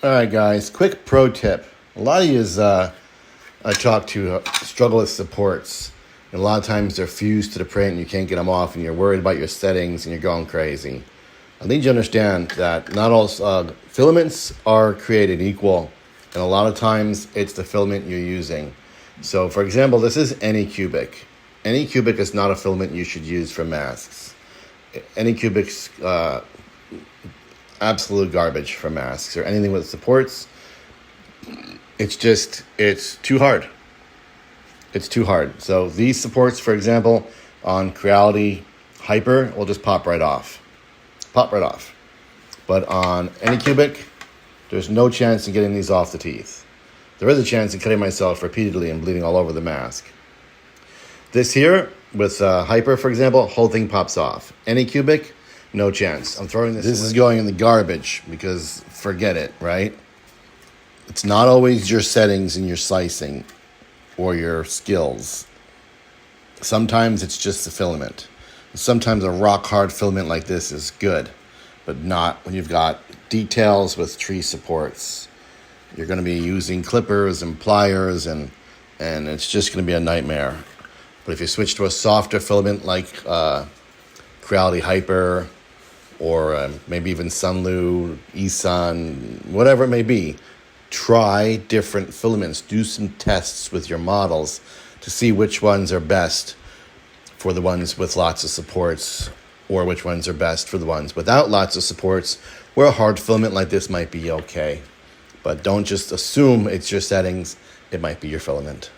All right, guys, quick pro tip. A lot of you I talk to struggle with supports. And a lot of times they're fused to the print and you can't get them off and you're worried about your settings and you're going crazy. I need you to understand that not all filaments are created equal. And a lot of times it's the filament you're using. So, for example, this is Anycubic. Anycubic is not a filament you should use for masks. Anycubic's absolute garbage for masks or anything with supports. It's too hard. It's too hard. So these supports, for example, on Creality Hyper will just pop right off. Pop right off. But on Anycubic, there's no chance of getting these off the teeth. There is a chance of cutting myself repeatedly and bleeding all over the mask. This here, with Hyper, for example, whole thing pops off. Anycubic, no chance. I'm throwing this. This is going in the garbage because forget it, right? It's not always your settings and your slicing or your skills. Sometimes it's just the filament. Sometimes a rock hard filament like this is good, but not when you've got details with tree supports. You're going to be using clippers and pliers and it's just going to be a nightmare. But if you switch to a softer filament like Creality Hyper or maybe even Sunlu, eSun, whatever it may be, try different filaments. Do some tests with your models to see which ones are best for the ones with lots of supports or which ones are best for the ones without lots of supports, where a hard filament like this might be okay. But don't just assume it's your settings. It might be your filament.